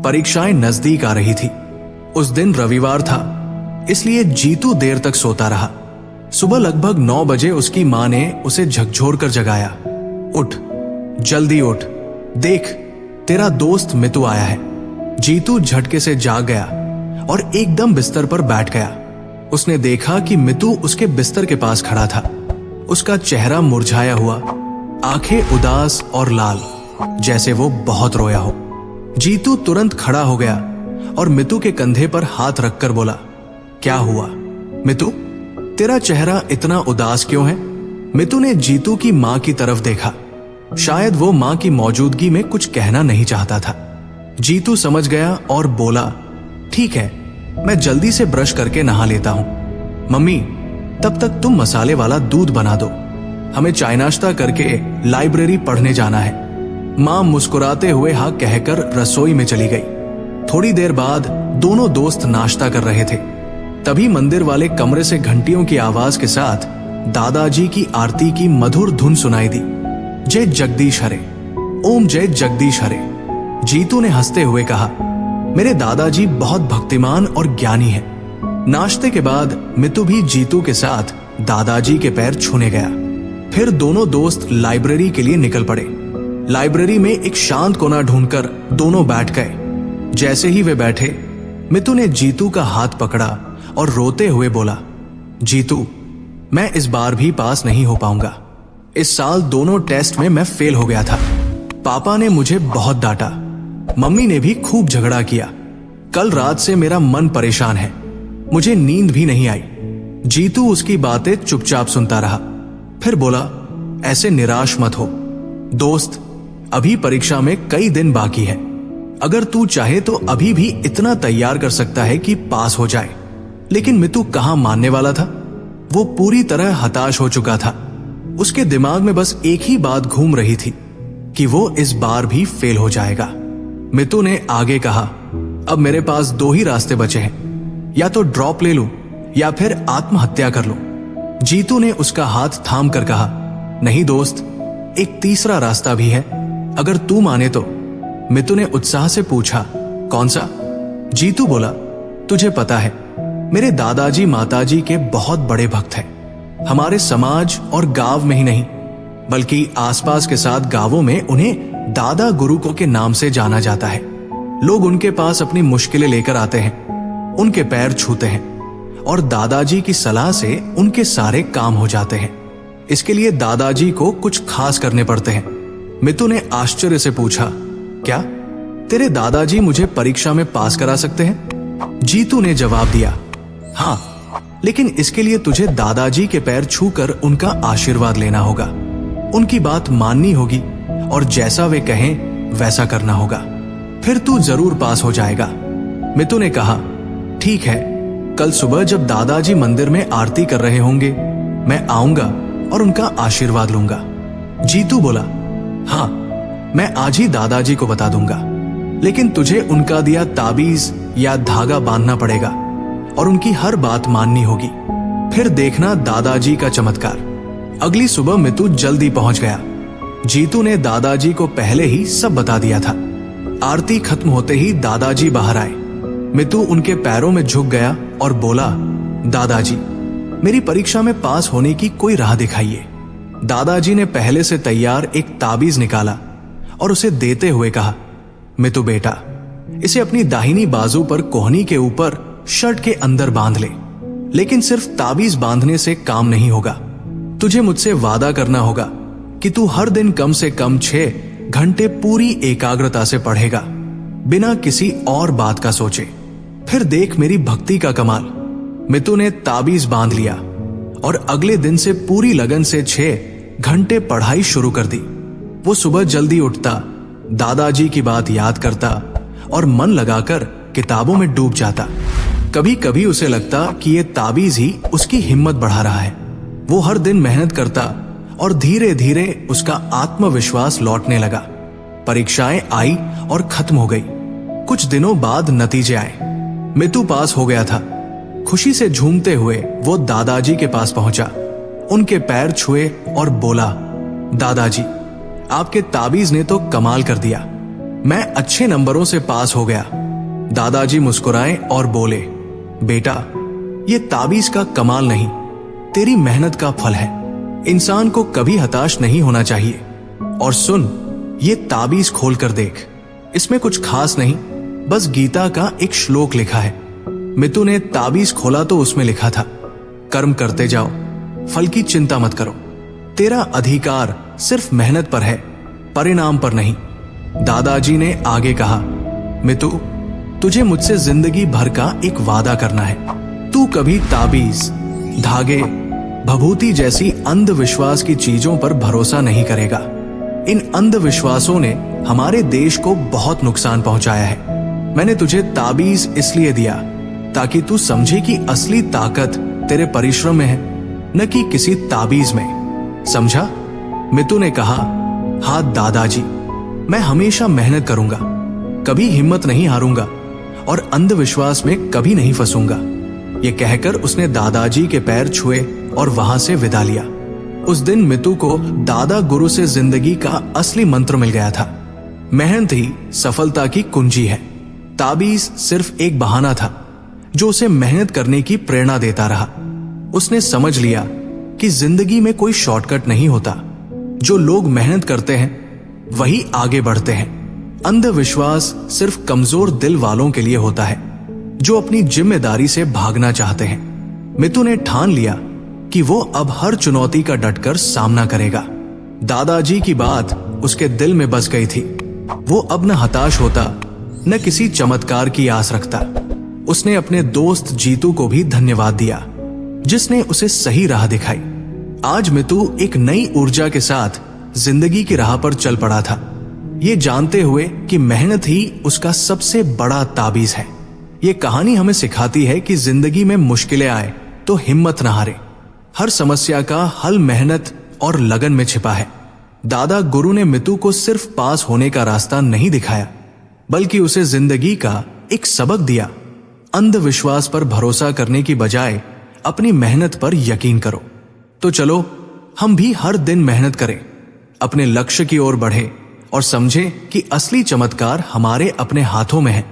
परीक्षाएं नजदीक आ रही थी। उस दिन रविवार था, इसलिए जीतू देर तक सोता रहा। सुबह लगभग 9 बजे उसकी मां ने उसे झकझोर कर जगाया। उठ, जल्दी उठ, देख तेरा दोस्त मितू आया है। जीतू झटके से जाग गया और एकदम बिस्तर पर बैठ गया। उसने देखा कि मितू उसके बिस्तर के पास खड़ा था। उसका चेहरा मुरझाया हुआ, आंखें उदास और लाल, जैसे वो बहुत रोया हो। जीतू तुरंत खड़ा हो गया और मितू के कंधे पर हाथ रखकर बोला, क्या हुआ मितू, तेरा चेहरा इतना उदास क्यों है? मितू ने जीतू की मां की तरफ देखा। शायद वो मां की मौजूदगी में कुछ कहना नहीं चाहता था। जीतू समझ गया और बोला, ठीक है, मैं जल्दी से ब्रश करके नहा लेता हूं। मम्मी, तब तक तुम मसाले वाला दूध बना दो, हमें चाय नाश्ता करके लाइब्रेरी पढ़ने जाना है। मां मुस्कुराते हुए हाँ कहकर रसोई में चली गई। थोड़ी देर बाद दोनों दोस्त नाश्ता कर रहे थे। तभी मंदिर वाले कमरे से घंटियों की आवाज के साथ दादाजी की आरती की मधुर धुन सुनाई दी। जय जगदीश हरे, ओम जय जगदीश हरे। जीतू ने हंसते हुए कहा, मेरे दादाजी बहुत भक्तिमान और ज्ञानी हैं। नाश्ते के बाद मितू भी जीतू के साथ दादाजी के पैर छूने गया। फिर दोनों दोस्त लाइब्रेरी के लिए निकल पड़े। लाइब्रेरी में एक शांत कोना ढूंढकर दोनों बैठ गए। जैसे ही वे बैठे, मितू ने जीतू का हाथ पकड़ा और रोते हुए बोला, जीतू, मैं इस बार भी पास नहीं हो पाऊंगा। इस साल दोनों टेस्ट में मैं फेल हो गया था। पापा ने मुझे बहुत डांटा, मम्मी ने भी खूब झगड़ा किया। कल रात से मेरा मन परेशान है, मुझे नींद भी नहीं आई। जीतू उसकी बातें चुपचाप सुनता रहा। फिर बोला, ऐसे निराश मत हो दोस्त, अभी परीक्षा में कई दिन बाकी है। अगर तू चाहे तो अभी भी इतना तैयार कर सकता है कि पास हो जाए। लेकिन मितू कहां मानने वाला था। वो पूरी तरह हताश हो चुका था। उसके दिमाग में बस एक ही बात घूम रही थी कि वो इस बार भी फेल हो जाएगा। मितू ने आगे कहा, अब मेरे पास 2 ही रास्ते बचे हैं, या तो ड्रॉप ले लूं या फिर आत्महत्या कर लूं। जीतू ने उसका हाथ थाम कर कहा, नहीं दोस्त, एक तीसरा रास्ता भी है, अगर तू माने तो। मितू ने उत्साह से पूछा, कौन सा? जीतू बोला, तुझे पता है, मेरे दादाजी माताजी के बहुत बड़े भक्त हैं। हमारे समाज और गांव में ही नहीं बल्कि आसपास के 7 गांवों में उन्हें दादा गुरुकों के नाम से जाना जाता है। लोग उनके पास अपनी मुश्किलें लेकर आते हैं, उनके पैर छूते हैं और दादाजी की सलाह से उनके सारे काम हो जाते हैं। इसके लिए दादाजी को कुछ खास करने पड़ते हैं। मितू ने आश्चर्य से पूछा, क्या तेरे दादाजी मुझे परीक्षा में पास करा सकते हैं? जीतू ने जवाब दिया, हाँ, लेकिन इसके लिए तुझे दादाजी के पैर छूकर उनका आशीर्वाद लेना होगा, उनकी बात माननी होगी और जैसा वे कहें वैसा करना होगा, फिर तू जरूर पास हो जाएगा। मितू ने कहा, ठीक है, कल सुबह जब दादाजी मंदिर में आरती कर रहे होंगे मैं आऊंगा और उनका आशीर्वाद लूंगा। जीतू बोला, हाँ, मैं आज ही दादाजी को बता दूंगा, लेकिन तुझे उनका दिया ताबीज या धागा बांधना पड़ेगा और उनकी हर बात माननी होगी, फिर देखना दादाजी का चमत्कार। अगली सुबह मितू जल्दी पहुंच गया। जीतू ने दादाजी को पहले ही सब बता दिया था। आरती खत्म होते ही दादाजी बाहर आए। मितू उनके पैरों में झुक गया और बोला, दादाजी, मेरी परीक्षा में पास होने की कोई राह दिखाइए। दादाजी ने पहले से तैयार एक ताबीज निकाला और उसे देते हुए कहा, मितू बेटा, इसे अपनी दाहिनी बाजू पर कोहनी के ऊपर शर्ट के अंदर बांध ले। लेकिन सिर्फ ताबीज बांधने से काम नहीं होगा, तुझे मुझसे वादा करना होगा कि तू हर दिन कम से कम 6 घंटे पूरी एकाग्रता से पढ़ेगा, बिना किसी और बात का सोचे। फिर देख मेरी भक्ति का कमाल। मितू ने ताबीज बांध लिया और अगले दिन से पूरी लगन से 6 घंटे पढ़ाई शुरू कर दी। वो सुबह जल्दी उठता, दादाजी की बात याद करता और मन लगाकर किताबों में डूब जाता। कभी कभी उसे लगता कि ये ताबीज ही उसकी हिम्मत बढ़ा रहा है। वो हर दिन मेहनत करता और धीरे धीरे उसका आत्मविश्वास लौटने लगा। परीक्षाएं आई और खत्म हो गई। कुछ दिनों बाद नतीजे आए। मितू पास हो गया था। खुशी से झूमते हुए वो दादाजी के पास पहुंचा, उनके पैर छुए और बोला, दादाजी, आपके ताबीज ने तो कमाल कर दिया। मैं अच्छे नंबरों से पास हो गया। दादाजी मुस्कुराए और बोले, बेटा, ये ताबीज का कमाल नहीं, तेरी मेहनत का फल है। इंसान को कभी हताश नहीं होना चाहिए। और सुन, ये ताबीज खोल कर देख, इसमें कुछ खास नहीं, बस गीता का एक श्लोक लिखा है। मितु ने ताबीज खोला तो उसमें लिखा था, कर्म करते जाओ, फल की चिंता मत करो। तेरा अधिकार सिर्फ मेहनत पर है, परिणाम पर नहीं। दादाजी ने आगे कहा, मितु, तुझे मुझसे जिंदगी भर का एक वादा करना है। तू कभी ताबीज, धागे, भभूति जैसी अंधविश्वास की चीजों पर भरोसा नहीं करेगा। इन अंधविश्वासों ने हमारे देश को बहुत नुकसान पहुंचाया है। मैंने तुझे ताबीज इसलिए दिया ताकि तू समझे कि असली ताकत तेरे परिश्रम में है, न कि किसी ताबीज में। समझा? मितु ने कहा, हाँ दादाजी, मैं हमेशा मेहनत करूंगा, कभी हिम्मत नहीं हारूंगा और अंधविश्वास में कभी नहीं फंसूंगा। ये कहकर उसने दादाजी के पैर छुए और वहां से विदा लिया। उस दिन मितु को दादा गुरु से जिंदगी का असली मंत्र मिल गया था। मेहनत ही सफलता की कुंजी है। ताबीज सिर्फ एक बहाना था जो उसे मेहनत करने की प्रेरणा देता रहा। उसने समझ लिया कि जिंदगी में कोई शॉर्टकट नहीं होता। जो लोग मेहनत करते हैं वही आगे बढ़ते हैं। अंधविश्वास सिर्फ कमजोर दिल वालों के लिए होता है, जो अपनी जिम्मेदारी से भागना चाहते हैं। मितु ने ठान लिया कि वो अब हर चुनौती का डटकर सामना करेगा। दादाजी की बात उसके दिल में बस गई थी। वो अब न हताश होता, न किसी चमत्कार की आस रखता। उसने अपने दोस्त जीतू को भी धन्यवाद दिया, जिसने उसे सही राह दिखाई। आज मितु एक नई ऊर्जा के साथ जिंदगी की राह पर चल पड़ा था, ये जानते हुए कि मेहनत ही उसका सबसे बड़ा ताबीज है। ये कहानी हमें सिखाती है कि जिंदगी में मुश्किलें आए तो हिम्मत न हारे। हर समस्या का हल मेहनत और लगन में छिपा है। दादा गुरु ने मितु को सिर्फ पास होने का रास्ता नहीं दिखाया, बल्कि उसे जिंदगी का एक सबक दिया। अंधविश्वास पर भरोसा करने की बजाय अपनी मेहनत पर यकीन करो। तो चलो हम भी हर दिन मेहनत करें, अपने लक्ष्य की ओर बढ़े और समझे कि असली चमत्कार हमारे अपने हाथों में है।